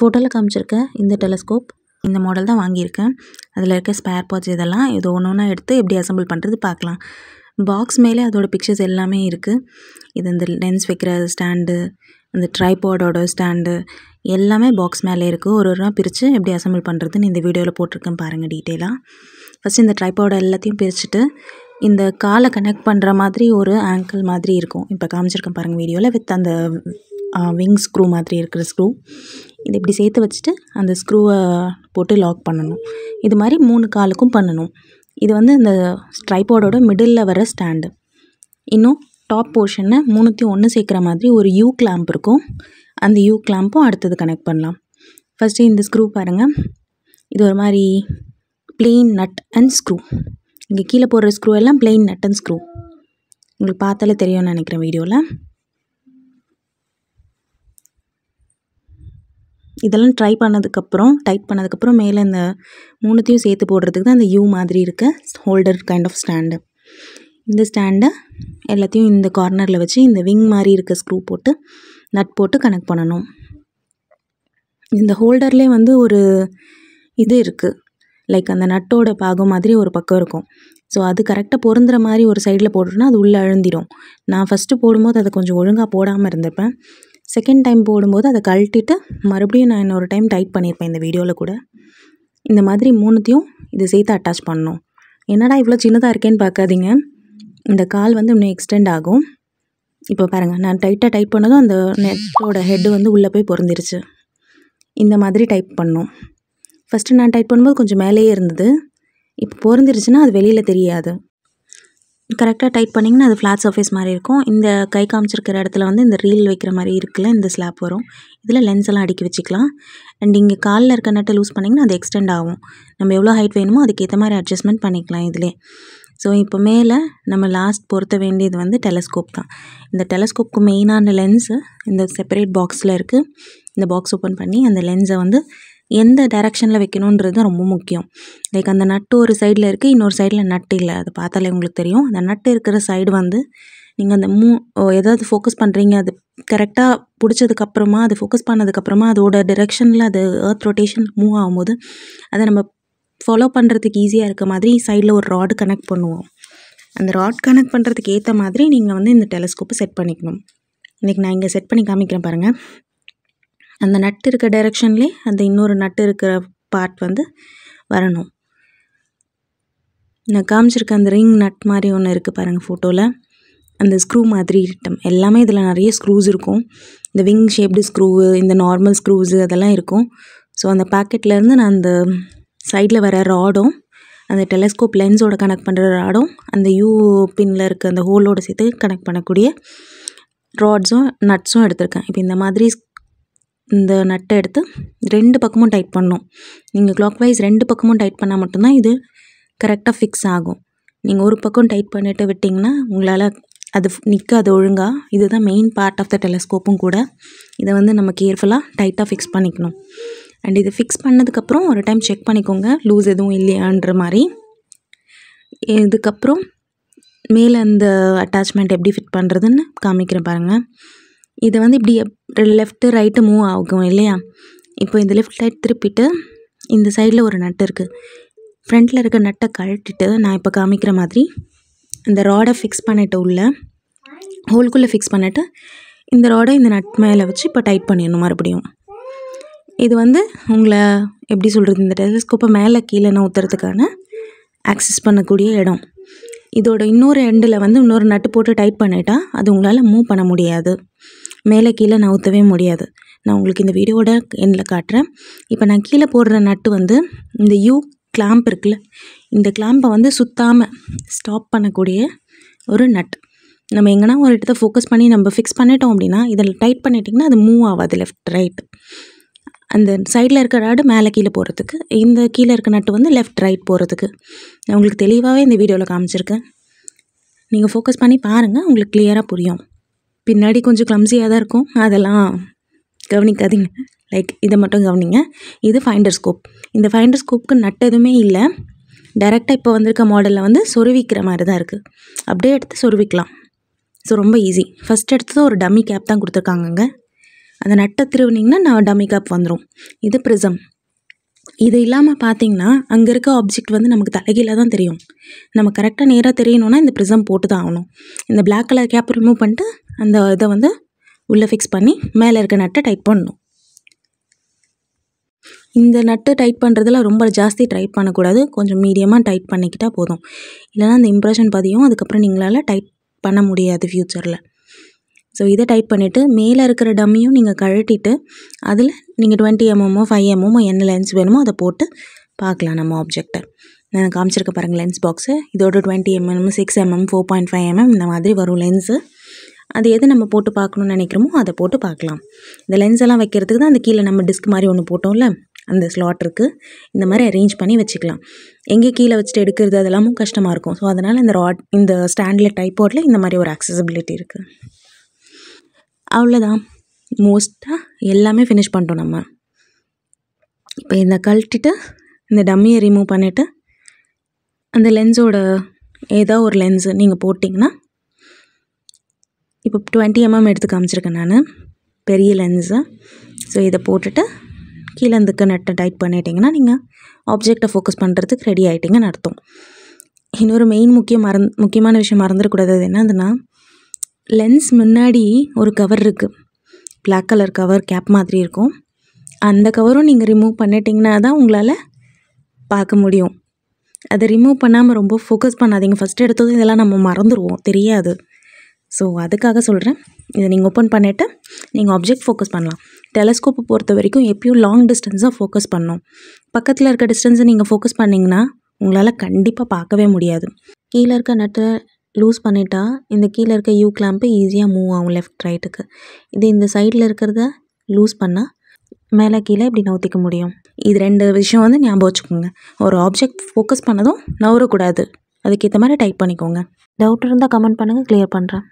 ஃபோட்டோவில் காமிச்சிருக்க இந்த டெலஸ்கோப் இந்த மாடல் தான் வாங்கியிருக்கேன். அதில் இருக்க ஸ்பேர் பார்ட்ஸ் இதெல்லாம் இது ஒன்று ஒன்றா எடுத்து எப்படி அசம்பிள் பண்ணுறது பார்க்கலாம். பாக்ஸ் மேலே அதோட பிக்சர்ஸ் எல்லாமே இருக்குது. இது இந்த லென்ஸ் வைக்கிற ஸ்டாண்டு, அந்த ட்ரைபாடோட ஸ்டாண்டு எல்லாமே பாக்ஸ் மேலே இருக்குது. ஒரு ஒன்றா பிரித்து எப்படி அசம்பிள் பண்ணுறதுன்னு இந்த வீடியோவில் போட்டிருக்கேன் பாருங்கள் டீட்டெயிலாக. ஃபஸ்ட்டு இந்த ட்ரைபாட் எல்லாத்தையும் பிரிச்சுட்டு இந்த காலை கனெக்ட் பண்ணுற மாதிரி ஒரு ஆங்கிள் மாதிரி இருக்கும். இப்போ காமிச்சிருக்கேன் பாருங்கள் வீடியோவில் வித் அந்த விங் ஸ்க்ரூ மாதிரி இருக்கிற ஸ்க்ரூ. இது இப்படி சேர்த்து வச்சுட்டு அந்த ஸ்க்ரூவை போட்டு லாக் பண்ணணும். இது மாதிரி 3 காலுக்கும் பண்ணணும். இது வந்து இந்த ட்ரைபாடோட மிடில் வர ஸ்டாண்டு. இன்னும் டாப் போர்ஷனை 3த்தையும் ஒன்று சேர்க்குற மாதிரி ஒரு யூ கிளாம்ப் இருக்கும். அந்த யூ கிளாம்பும் அடுத்தது கனெக்ட் பண்ணலாம். ஃபஸ்ட்டு இந்த ஸ்க்ரூ பாருங்கள். இது ஒரு மாதிரி பிளெயின் நட் அண்ட் ஸ்க்ரூ. இங்கே கீழே போடுற ஸ்க்ரூ எல்லாம் பிளெயின் நட் அண்ட் ஸ்க்ரூ. உங்களுக்கு பார்த்தாலே தெரியும்னு நினைக்கிறேன் வீடியோவில். இதெல்லாம் டைட் பண்ணதுக்கப்புறம் மேலே இந்த 3த்தையும் சேர்த்து போடுறதுக்கு தான் அந்த யூ மாதிரி இருக்க ஹோல்டர் கைண்ட் ஆஃப் ஸ்டாண்டு. இந்த ஸ்டாண்டை எல்லாத்தையும் இந்த கார்னரில் வச்சு இந்த விங் மாதிரி இருக்க ஸ்க்ரூ போட்டு நட் போட்டு கனெக்ட் பண்ணணும். இந்த ஹோல்டர்லேயே வந்து ஒரு இது இருக்குது, லைக் அந்த நட்டோட பாகம் மாதிரி ஒரு பக்கம் இருக்கும். ஸோ அது கரெக்டாக பொருந்துற மாதிரி ஒரு சைடில் போட்டுருன்னா அது உள்ளே அழுந்திடும். நான் ஃபஸ்ட்டு போடும்போது அதை கொஞ்சம் ஒழுங்காக போடாமல் இருந்திருப்பேன். செகண்ட் டைம் போடும்போது அதை கழட்டிட்டு மறுபடியும் நான் இன்னொரு டைம் டைட் பண்ணியிருப்பேன் இந்த வீடியோவில் கூட. இந்த மாதிரி 3த்தையும் இது சேர்த்து அட்டாச் பண்ணணும். என்னடா இவ்வளோ சின்னதாக இருக்கேன்னு பார்க்காதீங்க. இந்த கால் வந்து இன்னும் எக்ஸ்டெண்ட் ஆகும். இப்போ பாருங்கள், நான் டைட் பண்ணதும் அந்த நெட்டோட ஹெட்டு வந்து உள்ளே போய் பொருந்திருச்சு. இந்த மாதிரி டைட் பண்ணணும். ஃபஸ்ட்டு நான் டைட் பண்ணும்போது கொஞ்சம் மேலேயே இருந்தது. இப்போ பொருந்திருச்சுன்னா அது வெளியில் தெரியாது. கரெக்டாக டைட் பண்ணிங்கன்னா அது ஃப்ளாட் சர்ஃபேஸ் மாதிரி இருக்கும். இந்த கை காமிச்சிருக்கிற இடத்துல வந்து இந்த ரீல் வைக்கிற மாதிரி இருக்குல்ல, இந்த ஸ்லாப் வரும். இதில் லென்ஸ் எல்லாம் அடுக்கி வச்சுக்கலாம். அண்ட் இங்கே காலில் இருக்க நட்டை லூஸ் பண்ணிங்கன்னா அது எக்ஸ்டெண்ட் ஆகும். நம்ம எவ்வளோ ஹைட் வேணுமோ அதுக்கேற்ற மாதிரி அட்ஜஸ்ட்மெண்ட் பண்ணிக்கலாம் இதிலே. ஸோ இப்போ மேலே நம்ம லாஸ்ட் பொருத்த வேண்டியது வந்து டெலஸ்கோப் தான். இந்த டெலஸ்கோப்புக்கு மெயினான லென்ஸு இந்த செப்பரேட் பாக்ஸில் இருக்குது. இந்த பாக்ஸ் ஓப்பன் பண்ணி அந்த லென்ஸை வந்து எந்த டைரெக்ஷனில் வைக்கணுன்றது தான் ரொம்ப முக்கியம். லைக் அந்த நட்டு ஒரு சைடில் இருக்குது, இன்னொரு சைடில் நட்டு இல்லை. அதை பார்த்தாலே உங்களுக்கு தெரியும். அந்த நட்டு இருக்கிற சைடு வந்து நீங்கள் அந்த ஏதாவது ஃபோக்கஸ் பண்ணுறீங்க, அது கரெக்டாக பிடிச்சதுக்கப்புறமா அது ஃபோக்கஸ் பண்ணதுக்கப்புறமா அதோட டிரெக்ஷனில் அது எர்த் ரொட்டேஷன் மூவ் ஆகும்போது அதை நம்ம ஃபாலோ பண்ணுறதுக்கு ஈஸியாக இருக்க மாதிரி சைடில் ஒரு ராடு கனெக்ட் பண்ணுவோம். அந்த ராட் கனெக்ட் பண்ணுறதுக்கு ஏற்ற மாதிரி நீங்கள் வந்து இந்த டெலஸ்கோப்பை செட் பண்ணிக்கணும். இன்றைக்கி நான் இங்கே செட் பண்ணி காமிக்கிறேன் பாருங்கள். அந்த நட்டு இருக்க டைரெக்ஷன்லேயே அந்த இன்னொரு நட்டு இருக்கிற பார்ட் வந்து வரணும். நான் காமிச்சிருக்க அந்த ரிங் நட் மாதிரி ஒன்று இருக்குது பாருங்கள் ஃபோட்டோவில். அந்த ஸ்க்ரூ மாதிரி எல்லாமே இதில் நிறைய ஸ்க்ரூஸ் இருக்கும். இந்த விங் ஷேப்டு ஸ்க்ரூவு, இந்த நார்மல் ஸ்க்ரூஸு அதெல்லாம் இருக்கும். ஸோ அந்த பேக்கெட்லேருந்து நான் அந்த சைடில் வர ராடும் அந்த டெலஸ்கோப் லென்ஸோட கனெக்ட் பண்ணுற ராடும் அந்த யூ பின்னில் இருக்க அந்த ஹோலோடு சேர்த்து கனெக்ட் பண்ணக்கூடிய ராட்ஸும் நட்ஸும் எடுத்திருக்கேன். இப்போ இந்த மாதிரி இந்த நட்டை எடுத்து 2 பக்கமும் டைட் பண்ணணும். நீங்கள் கிளாக்வைஸ் 2 பக்கமும் டைட் பண்ணால் மட்டும்தான் இது கரெக்டாக ஃபிக்ஸ் ஆகும். நீங்கள் ஒரு பக்கம் டைட் பண்ணிவிட்டு விட்டிங்கன்னா உங்களால் அது நிற்காது ஒழுங்காக. இதுதான் மெயின் பார்ட் ஆஃப் த டெலஸ்கோப்பும் கூட. இதை வந்து நம்ம கேர்ஃபுல்லாக டைட்டாக ஃபிக்ஸ் பண்ணிக்கணும். அண்ட் இது ஃபிக்ஸ் பண்ணதுக்கப்புறம் ஒரு டைம் செக் பண்ணிக்கோங்க லூஸ் எதுவும் இல்லையான்ற மாதிரி. இதுக்கப்புறம் மேலே அந்த அட்டாச்மெண்ட் எப்படி ஃபிட் பண்ணுறதுன்னு காமிக்கிறேன் பாருங்கள். இதை வந்து இப்படி லெஃப்ட்டு ரைட்டு மூவ் ஆகும் இல்லையா. இப்போ இந்த லெஃப்ட் ரைட் திருப்பிட்டு இந்த சைடில் ஒரு நட்டு இருக்குது. ஃப்ரண்ட்டில் இருக்க நட்டை கழட்டிட்டு நான் இப்போ காமிக்கிற மாதிரி இந்த ராடை ஃபிக்ஸ் பண்ணிவிட்டு உள்ள ஹோல்குள்ளே ஃபிக்ஸ் பண்ணிவிட்டு இந்த ராடை இந்த நட் மேலே வச்சு இப்போ டைட் பண்ணிடணும் மறுபடியும். இது வந்து உங்களை எப்படி சொல்கிறது, இந்த டெலஸ்கோப்பை மேலே கீழே நவுத்துறதுக்கான ஆக்சஸ் பண்ணக்கூடிய இடம். இதோட இன்னொரு எண்டில் வந்து இன்னொரு நட்டு போட்டு டைட் பண்ணிட்டா அது உங்களால் மூவ் பண்ண முடியாது, மேலே கீழே நவுத்தவே முடியாது. நான் உங்களுக்கு இந்த வீடியோட எண்டில் காட்டுறேன். இப்போ நான் கீழே போடுற நட்டு வந்து இந்த யூ கிளாம்ப் இருக்குல்ல, இந்த கிளாம்பை வந்து சுத்தாமல் ஸ்டாப் பண்ணக்கூடிய ஒரு நட். நம்ம எங்கன்னா ஒரு இடத்த ஃபோக்கஸ் பண்ணி நம்ம ஃபிக்ஸ் பண்ணிட்டோம் அப்படின்னா இதில் டைட் பண்ணிட்டிங்கன்னா அது மூவ் ஆகாது லெஃப்ட் ரைட். அந்த சைடில் இருக்க ராடு மேலே கீழே போகிறதுக்கு, இந்த கீழே இருக்க நட்டு வந்து லெஃப்ட் ரைட் போகிறதுக்கு. நான் உங்களுக்கு தெளிவாகவே இந்த வீடியோவில் காமிச்சிருக்கேன். நீங்கள் ஃபோக்கஸ் பண்ணி பாருங்கள், உங்களுக்கு கிளியராக புரியும். பின்னாடி கொஞ்சம் கிளம்ஸியாக தான் இருக்கும், அதெல்லாம் கவனிக்காதீங்க. லைக் இதை மட்டும் கவனிங்க. இது ஃபைண்டர் ஸ்கோப். இந்த ஃபைண்டர் ஸ்கோப்புக்கு நட்டு எதுவுமே இல்லை. டைரெக்டாக இப்போ வந்திருக்க மாடலில் வந்து சொருவிக்கிற மாதிரி தான் இருக்குது. அப்படியே எடுத்து சொருவிக்கலாம். ஸோ ரொம்ப ஈஸி. ஃபஸ்ட் எடுத்தது ஒரு டம்மி கேப் தான் கொடுத்துருக்காங்கங்க. அந்த நட்டை திருவினிங்கன்னா டம்மி கேப் வந்துடும். இது ப்ரிசம். இது இல்லாமல் பார்த்தீங்கன்னா அங்கே இருக்க ஆப்ஜெக்ட் வந்து நமக்கு தலைகீழாக தான் தெரியும். நம்ம கரெக்டாக நேராக தெரியணும்னா இந்த ப்ரிசம் போட்டு தான் ஆகணும். இந்த பிளாக் கலர் கேப் ரிமூவ் பண்ணிட்டு அந்த இதை வந்து உள்ளே ஃபிக்ஸ் பண்ணி மேலே இருக்க நட்டை டைட் பண்ணணும். இந்த நட்டு டைட் பண்ணுறதுல ரொம்ப ஜாஸ்தி டைட் பண்ணக்கூடாது, கொஞ்சம் மீடியமாக டைட் பண்ணிக்கிட்டால் போதும். இல்லைனா அந்த இம்ப்ரெஷன் பதியும், அதுக்கப்புறம் நீங்களால் டைட் பண்ண முடியாது ஃப்யூச்சரில். ஸோ இதை டைட் பண்ணிவிட்டு மேலே இருக்கிற டம்மியும் நீங்கள் கழட்டிட்டு அதில் நீங்கள் 20 mm 5 mm என்ன லென்ஸ் வேணுமோ அதை போட்டு பார்க்கலாம் நம்ம ஆப்ஜெக்டை. நான் காமிச்சிருக்க பாருங்கள் லென்ஸ் பாக்ஸு. இதோட 20 mm 6 mm 4.5 mm இந்த மாதிரி வரும் லென்ஸு. அது எது நம்ம போட்டு பார்க்கணுன்னு நினைக்கிறோமோ அதை போட்டு பார்க்கலாம். இந்த லென்ஸ் எல்லாம் வைக்கிறதுக்கு தான் அந்த கீழே நம்ம டிஸ்க் மாதிரி ஒன்று போட்டோம்ல, அந்த ஸ்லாட் இருக்குது. இந்த மாதிரி அரேஞ்ச் பண்ணி வச்சுக்கலாம். எங்கே கீழே வச்சுட்டு எடுக்கிறது அதெல்லாமும் கஷ்டமாக இருக்கும். ஸோ அதனால் இந்த ஸ்டாண்டில் டைப்போர்டில் இந்த மாதிரி ஒரு ஆக்சசபிலிட்டி இருக்குது. அவ்வளோதான், மோஸ்ட்டாக எல்லாமே ஃபினிஷ் பண்ணிட்டோம் நம்ம. இப்போ இந்த கழட்டிட்டு இந்த டம்மியை ரிமூவ் பண்ணிவிட்டு அந்த லென்ஸோட ஏதோ ஒரு லென்ஸு நீங்கள் போட்டிங்கன்னா, இப்போ 20 mm எடுத்து காமிச்சிருக்கேன் நான், பெரிய லென்ஸு. ஸோ இதை போட்டுட்டு கீழே இருந்துக்க நட்டை டைட் பண்ணிட்டீங்கன்னா நீங்கள் ஆப்ஜெக்டை ஃபோக்கஸ் பண்ணுறதுக்கு ரெடி ஆகிட்டிங்கன்னு அர்த்தம். இன்னொரு முக்கியமான விஷயம் மறந்துடக்கூடாது. அது என்னதுன்னா, லென்ஸ் முன்னாடி ஒரு கவர் இருக்குது, பிளாக் கலர் கவர் கேப் மாதிரி இருக்கும். அந்த கவரும் நீங்கள் ரிமூவ் பண்ணிட்டீங்கன்னா தான் உங்களால் பார்க்க முடியும். அதை ரிமூவ் பண்ணாமல் ரொம்ப ஃபோக்கஸ் பண்ணாதீங்க. ஃபஸ்ட்டு எடுத்ததும் இதெல்லாம் நம்ம மறந்துடுவோம், தெரியாது. ஸோ அதுக்காக சொல்கிறேன், இதை நீங்கள் ஓப்பன் பண்ணிவிட்டு நீங்கள் ஆப்ஜெக்ட் ஃபோக்கஸ் பண்ணலாம். டெலஸ்கோப்பை பொறுத்த வரைக்கும் எப்பயும் லாங் டிஸ்டன்ஸாக ஃபோக்கஸ் பண்ணணும். பக்கத்தில் இருக்க டிஸ்டன்ஸை நீங்கள் ஃபோக்கஸ் பண்ணிங்கன்னா உங்களால் கண்டிப்பாக பார்க்கவே முடியாது. கீழே இருக்க நட்டை லூஸ் பண்ணிட்டா இந்த கீழே இருக்க யூ கிளாம்பு ஈஸியாக மூவ் ஆகும் லெஃப்ட் ரைட்டுக்கு. இது இந்த சைடில் இருக்கிறத லூஸ் பண்ணால் மேலே கீழே இப்படி நவுத்திக்க முடியும். இது 2 விஷயம் வந்து ஞாபகம் வச்சுக்கோங்க. ஒரு ஆப்ஜெக்ட் ஃபோக்கஸ் பண்ணதும் நவரக்கூடாது, அதுக்கேற்ற மாதிரி டைப் பண்ணிக்கோங்க. டவுட் இருந்தால் கமெண்ட் பண்ணுங்கள், கிளியர் பண்ணுறேன்.